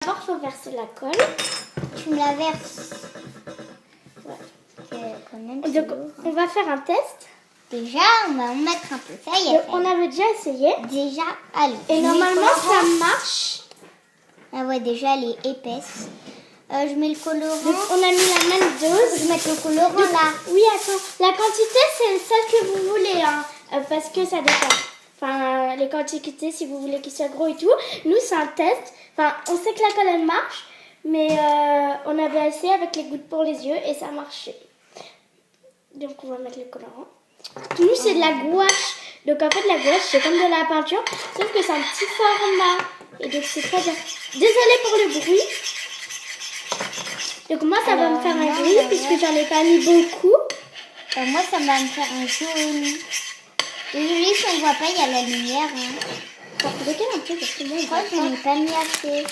D'abord, il faut verser la colle. Tu me la verses. Ouais. Quand même, Donc, on va faire un test. Déjà, on va en mettre un peu. Ça y est. On avait déjà essayé. Déjà, allez. Et normalement, ça marche. Ah ouais, déjà, elle est épaisse. Je mets le colorant. Donc, on a mis la même dose. Je vais mettre le colorant là. Oui, attends. La quantité, c'est celle que vous voulez, hein, parce que ça dépend. Enfin, les quantités, si vous voulez qu'ils soient gros et tout. Nous, c'est un test. Enfin, on sait que la colle, elle marche. Mais on avait essayé avec les gouttes pour les yeux et ça marchait. Donc, on va mettre le colorant. Nous, c'est de la gouache. Donc, en fait, la gouache, c'est comme de la peinture. Sauf que c'est un petit format. Et donc, c'est très bien. Désolée pour le bruit. Donc, moi, ça va me faire un gris puisque j'en ai pas mis beaucoup. Moi, ça va me faire un jaune. Désolée si on ne voit pas, il y a la lumière. Hein. Regarde un peu parce que moi, Je crois que je n'ai pas mis assez.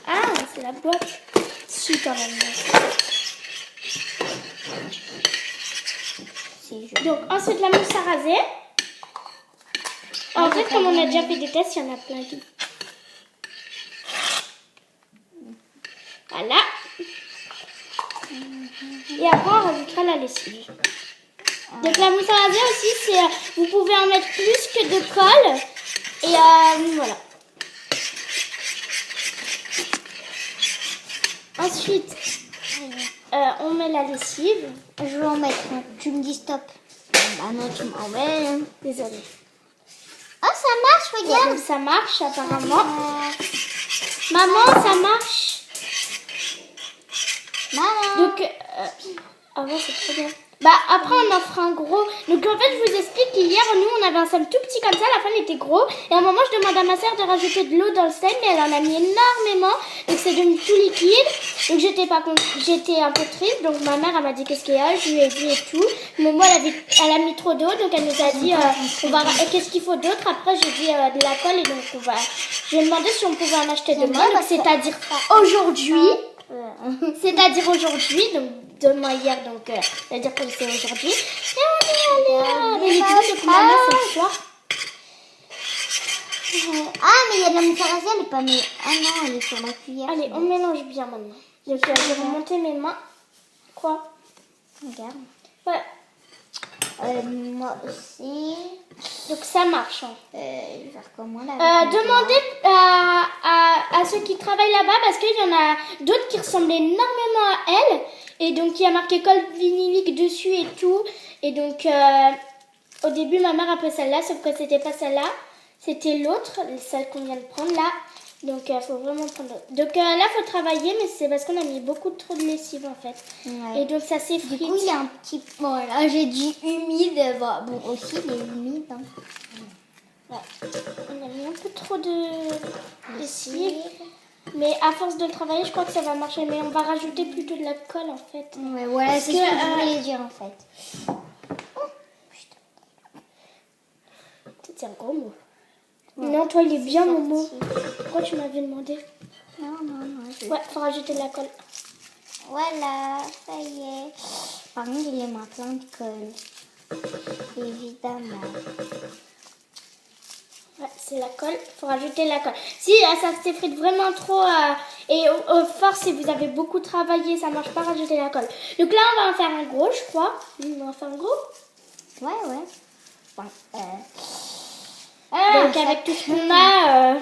Ah, c'est la boîte. Si, quand même. Donc, ensuite, la mousse à raser. En fait, comme on a déjà fait des tests, il y en a plein qui. Voilà. Et après, on rajoutera la lessive. Donc, la mousse à raser aussi, c'est, vous pouvez en mettre plus que de colle. Et voilà. Ensuite, on met la lessive. Je vais en mettre un. Tu me dis stop. Bah non, tu m'en mets. Désolée. Oh, ça marche, regarde. Ouais, donc ça marche apparemment. Maman, ça marche. Maman. Donc, ah ouais, c'est trop bien. Bah, après, on en fera un gros. Donc, en fait, je vous explique qu'hier, nous, on avait un slime tout petit comme ça. La fin, il était gros. Et à un moment, je demande à ma soeur de rajouter de l'eau dans le slime. Mais elle en a mis énormément. Donc, c'est devenu tout liquide. Donc, j'étais un peu triste. Donc, ma mère, elle m'a dit qu'est-ce qu'il y a. Je lui ai dit et tout. Mais moi, elle a mis trop d'eau. Donc, elle nous a dit qu'est-ce qu'il faut d'autre. Après, j'ai dit de la colle. Et donc, je lui ai demandé si on pouvait en acheter demain. Donc, c'est-à-dire aujourd'hui. C'est-à-dire aujourd'hui, donc demain hier, donc c'est-à-dire que c'est aujourd'hui. Et on est allé mais les grilles de maman, c'est le soir. Ah, mais il y a de la mousse à raser, elle est pas mise. Ah non, elle est sur la cuillère. Allez, on mélange bien maintenant. Donc je vais remonter mes mains. Quoi? Regarde. Ouais. Moi aussi. Donc ça marche. Hein. Je vais faire comment là? Demandez à ceux qui travaillent là-bas parce qu'il y en a d'autres qui ressemblent énormément à elle. Et donc il y a marqué colle vinylique dessus et tout. Et donc au début ma mère a pris celle-là, sauf que c'était pas celle-là. C'était l'autre, celle qu'on vient de prendre là. Donc il faut vraiment prendre l'autre. Donc là il faut travailler, mais c'est parce qu'on a mis beaucoup trop de lessive en fait. Ouais. Et donc ça s'effrite. Du coup il y a un petit... Bon là j'ai dit humide. Bon aussi il est humide. Hein. Ouais. On a mis un peu trop de lessive. Mais à force de le travailler, je crois que ça va marcher. Mais on va rajouter plutôt de la colle en fait. Ouais, voilà, c'est ce que je voulais dire en fait. Oh, c'est un gros mot. Ouais. Non, toi il est bien mon mot. Pourquoi tu m'avais demandé? Non. Ouais, faut rajouter de la colle. Voilà, ça y est. Par contre, il y a plein de colle. Évidemment. Ouais, c'est la colle. Faut rajouter la colle. Si ça s'effrite vraiment trop et au force, si vous avez beaucoup travaillé, ça marche pas, rajouter la colle. Donc là, on va en faire un gros, je crois. On va en faire un gros. Ouais. Donc avec tout ce qu'on a,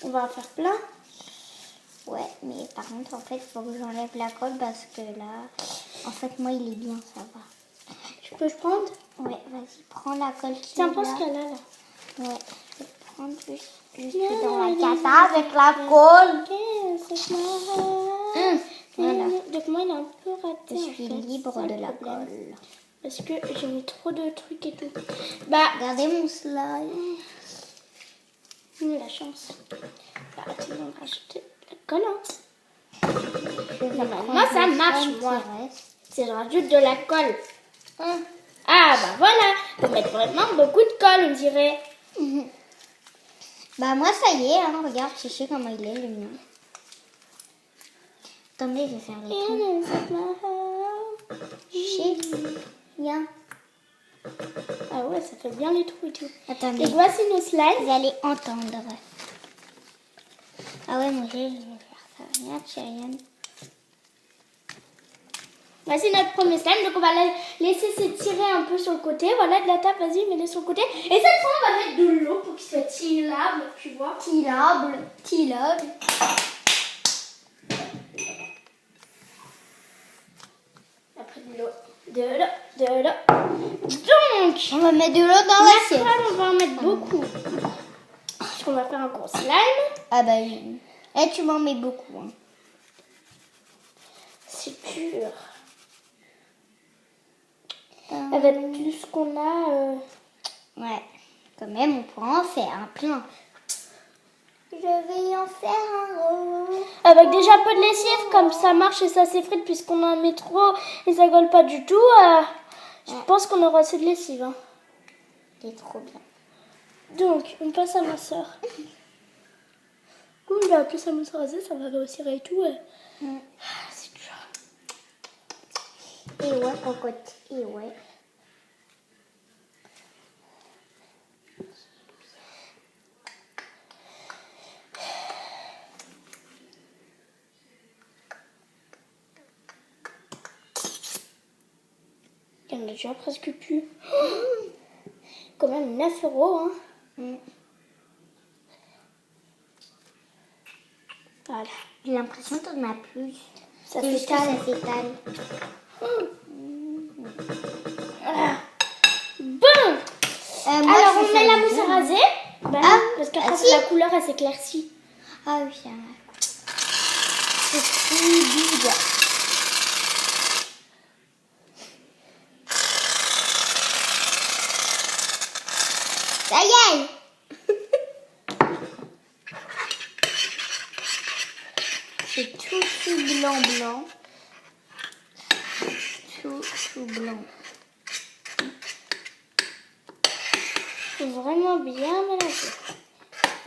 on va en faire plein. Ouais, mais par contre, en fait, il faut que j'enlève la colle parce que là, en fait, moi, il est bien, ça va. Je peux prendre? Ouais, vas-y, prends la colle. Tiens, pense qu'elle a là. Ouais, je vais prendre juste dans la cata avec la colle. Voilà. Donc moi, il est un peu raté. Je suis libre de la colle. Parce que j'ai mis trop de trucs et tout. Bah, regardez mon slime. La chance. Bah, attends, on va rajouter la colle. Moi, ça marche, moi. Si je rajoute de la colle. Ah, bah voilà. Faut mettre vraiment beaucoup de colle, on dirait. Bah, moi, ça y est. Hein, regarde, je sais comment il est, le mien. Attendez, je vais faire les trous. Viens. Ah ouais, ça fait bien les trous et tout. Attendez. Et voici nos slides. Vous allez entendre. Ah ouais, moi je vais faire ça. Regarde, Chériane. Voici notre premier slime, donc on va la laisser s'étirer un peu sur le côté. Voilà, de la table, vas-y, mets-le sur le côté. Et cette fois, on va mettre de l'eau pour qu'il soit tilable, tu vois. Tilable. Après de l'eau, de l'eau. Donc, On va mettre de l'eau dans l'assiette. là, on va en mettre beaucoup. Parce qu'on va faire un gros slime. Ah bah oui. Et tu m'en mets beaucoup. Hein. C'est dur. Avec tout ce qu'on a... Ouais. Quand même, on pourra en faire un plein. Je vais en faire un gros. Avec déjà un peu de lessive, comme ça marche et ça s'effrite puisqu'on en met trop et ça colle pas du tout. Je pense qu'on aura assez de lessive. Hein. C'est trop bien. Donc, on passe à ma soeur. Ouh là, plus ça me sera rasé, ça va grossir et tout. C'est dur. Et ouais, cocotte. Et ouais. Il y en a déjà presque plus. Quand même 9 €. Hein. Voilà. J'ai l'impression que t'en as plus. Ça C'est s'étale. ça s'étale. Voilà. Bon. Alors, on met la mousse à raser. Ben, parce qu'après, si. la couleur, elle s'éclaircit. Ah oui, ça va. C'est plus dur. Ça y est. C'est tout blanc. Tout blanc. Faut vraiment bien mélanger.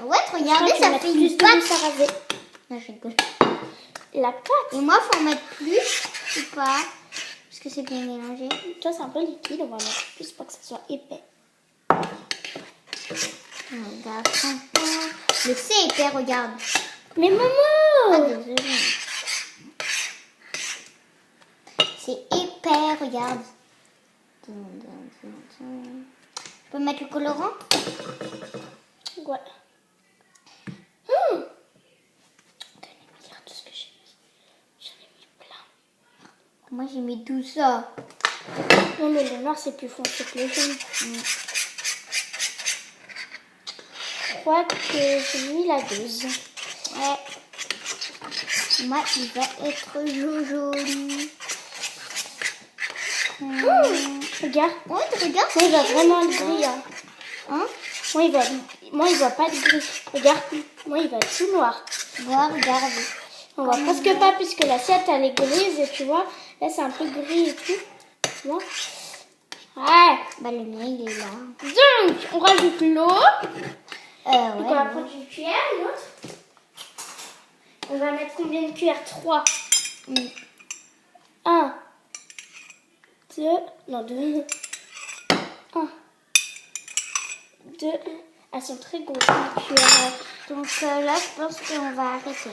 Ouais, regardez, Je crois que tu ça vas fait mettre une plus de mousse pâte. à raser. Non, je rigole. La pâte. Et moi, faut en mettre plus ou pas? Parce que c'est bien mélangé. Toi, c'est un peu liquide. On va mettre plus pour que ça soit épais. Regarde, le C est épais, regarde. Mais Ah, maman! désolée. C'est épais, regarde. Je peux mettre le colorant? Ouais. Regarde tout ce que j'ai mis. J'en ai mis plein. Moi, j'ai mis tout ça. Non, mais le noir, c'est plus foncé que le jaune. Je crois que j'ai mis la dose. Ouais. Moi, il va être joli. Regarde. Ouais, tu regardes? Moi, il va vraiment être gris. Hein. Hein? Moi, il va pas être gris. Regarde. Moi, il va être tout noir. Voilà, regarde. On voit presque pas puisque l'assiette, elle est grise. Et tu vois, là, c'est un peu gris et tout. Tu vois? Ouais. Bah, le mien, il est là. Donc, on rajoute l'eau. Donc, on va Ouais. prendre une cuillère, une autre. On va mettre combien de cuillères? 3. 1, 2, non 2. 1, 2. Elles sont très grosses, les cuillères. Donc là, je pense qu'on va arrêter.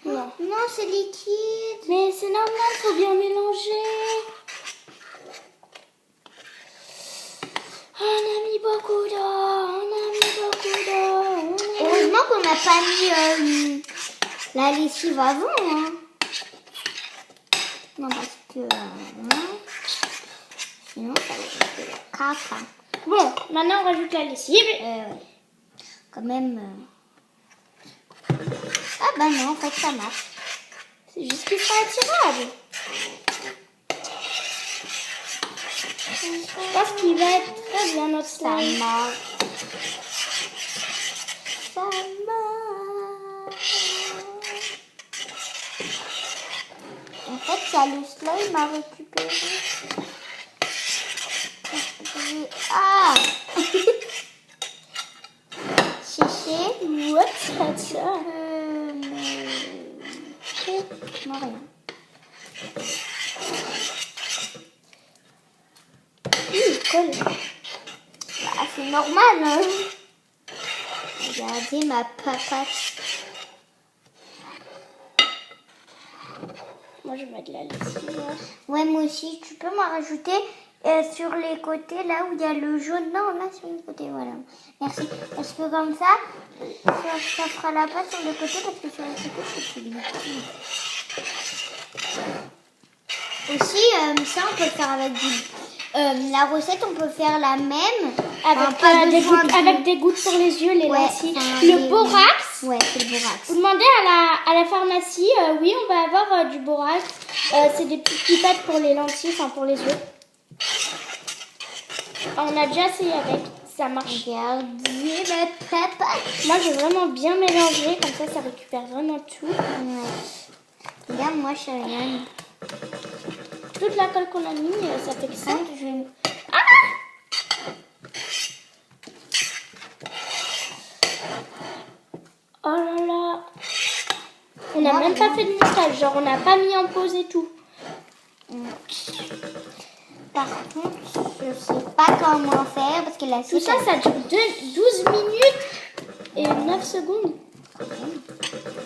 Non. Non, c'est liquide. Mais c'est normal, faut bien mélanger. On a mis beaucoup d'eau. Heureusement qu'on n'a pas mis la lessive avant. Hein. Non, parce que sinon, ça va être de la caca. Bon, maintenant on rajoute la lessive. Quand même. Ah bah non, en fait, ça marche. C'est juste qu'il sera attirable. Je pense qu'il va être très bien notre Ça slime. marche. Ça marche. En fait, ça le slime m'a récupéré. Ah. Chiché. What's that? Non, rien. Il colle. Bah, c'est normal, hein. Regardez ma papate. Moi, je vais mettre la lessive. Ouais, moi aussi. Tu peux m'en rajouter sur les côtés, là où il y a le jaune. Non, là, sur les côtés, voilà. Merci. Parce que comme ça fera la place sur le côté, parce que sur les côtés, c'est plus bien. Aussi, ça, on peut le faire avec du... la recette, on peut faire la même. Avec des gouttes pour les yeux, les lentilles. Le borax. Ouais, c'est le borax. Vous demandez à la pharmacie, oui, on va avoir du borax. C'est des petites pipettes pour les lentilles, enfin pour les yeux. On a déjà essayé avec, ça marche. Regardez ma papa. Moi, j'ai vraiment bien mélangé, comme ça récupère vraiment tout. Ouais. Regarde, moi, je sais rien. Toute la colle qu'on a mis, ça fait que ça. Oh là là. On n'a même pas fait de montage, genre on n'a pas mis en pause et tout. Par contre, je sais pas comment faire parce que la Tout ça, ça dure 12 minutes et 9 secondes.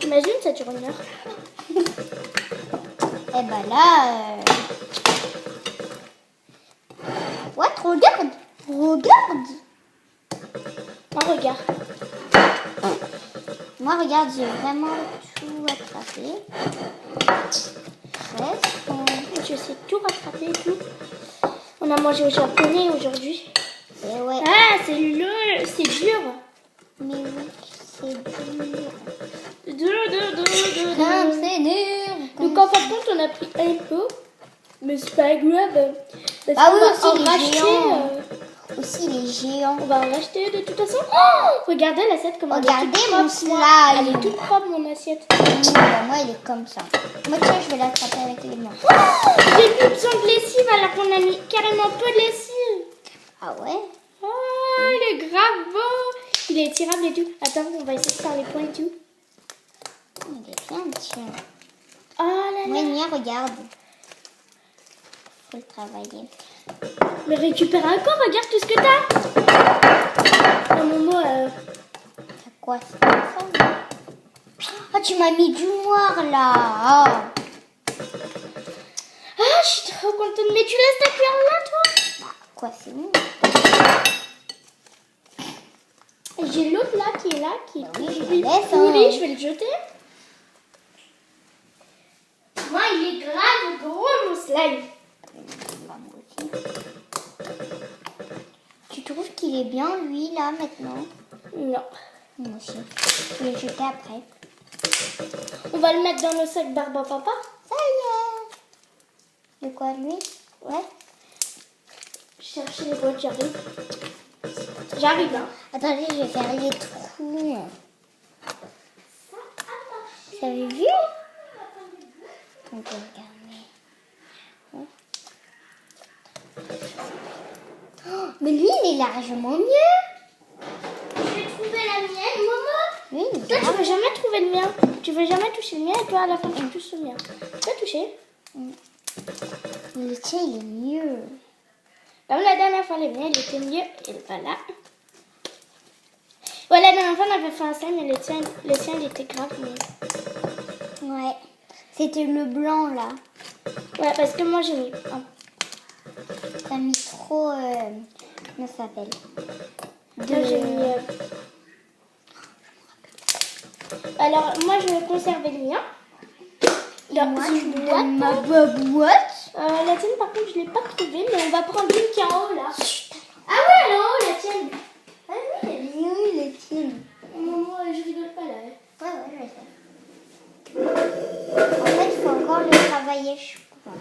Imagine, ça dure 1 heure. Et ben là... What? Regarde! Regarde! Oh, regarde. Moi, regarde, j'ai vraiment tout attrapé. Presque. Je sais tout rattraper et tout. On a mangé au japonais aujourd'hui. Et ouais. Ah, c'est dur. Mais oui, c'est dur. C'est dur. C'est dur. Donc en fin de compte, on a pris un peu. Mais c'est pas grave. Parce Ah qu'on oui, va aussi en les racheter. géants. Aussi les géants. On va en racheter de toute façon. Oh, regardez l'assiette comment Regardez elle est toute mon propre. slime. Elle est toute propre mon assiette. Moi, elle est comme ça. Moi, tiens, je vais l'attraper avec les mains. Oh, j'ai plus besoin de lessive alors qu'on a mis carrément peu de lessive. Ah ouais? Oh, il est grave beau. Il est tirable et tout. Attends, on va essayer de faire les points et tout. Il est bien, tiens. Oh là là. Ouais, Mia, regarde. Faut le travailler. Mais récupère encore, regarde tout ce que t'as. Non, Momo, C'est quoi ça? Ah, tu m'as mis du noir là. Ah, je suis trop contente. Mais tu laisses ta cuillère là, toi? Bah, quoi, c'est bon. Et j'ai l'autre là qui est là, qui est Bah oui, je pourri. la laisse, Pourri, hein. je vais le jeter. Moi, il est grave gros, mon slime. Bah, moi aussi. Tu trouves qu'il est bien, lui, là, maintenant? Non. Moi aussi. Je vais le jeter après. On va le mettre dans le sac barbe à papa. Ça y est. De quoi, lui? Ouais. Chercher les boîtes, j'arrive. J'arrive, hein. Attendez, je vais faire les trous. Vous avez vu? On peut regarder. Oh, mais lui, il est largement mieux. Je vais trouver la mienne, Momo. Oui, il est Toi, tu veux jamais trouver le mien. Tu veux jamais toucher le mien et toi, à la fin, tu touches le mien. Tu vas toucher. Le tien, il est mieux. Comme la dernière fois, le mien, il était mieux. Et voilà. Ouais, la dernière fois, on avait fait un slime, mais le sien, il était grave mieux. Ouais. C'était le blanc, là. Ouais, parce que moi, j'ai mis un. T'as mis trop... comment ça s'appelle? Moi, j'ai mis... Alors, moi, je vais conserver le mien. Dans Moi, une je boîte. ma boîte. La tienne, par contre, je ne l'ai pas trouvée, mais on va prendre une qui est en haut, là. Ah ouais, elle est en haut, la tienne. Ah oui, elle est mieux, la tienne. Moi, je rigole pas, là. Ouais, je sais. En fait, il faut encore le travailler, je crois.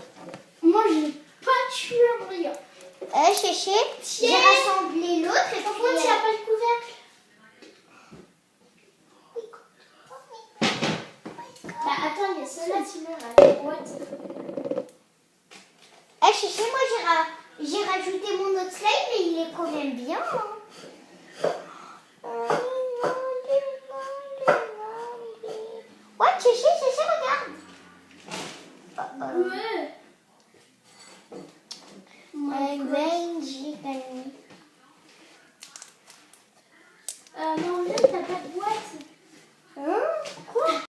Moi, je n'ai pas tué un brillant. Chéché, j'ai rassemblé l'autre et Pourquoi tu n'as pas le couvercle? Bah attends, il y a celle-là, sinon, là, la boîte. Chéché, moi j'ai rajouté mon autre slime, mais il est quand même bien. Hein. Ouais, Chéché, regarde. Ouais. Non, là, t'as pas de boîte.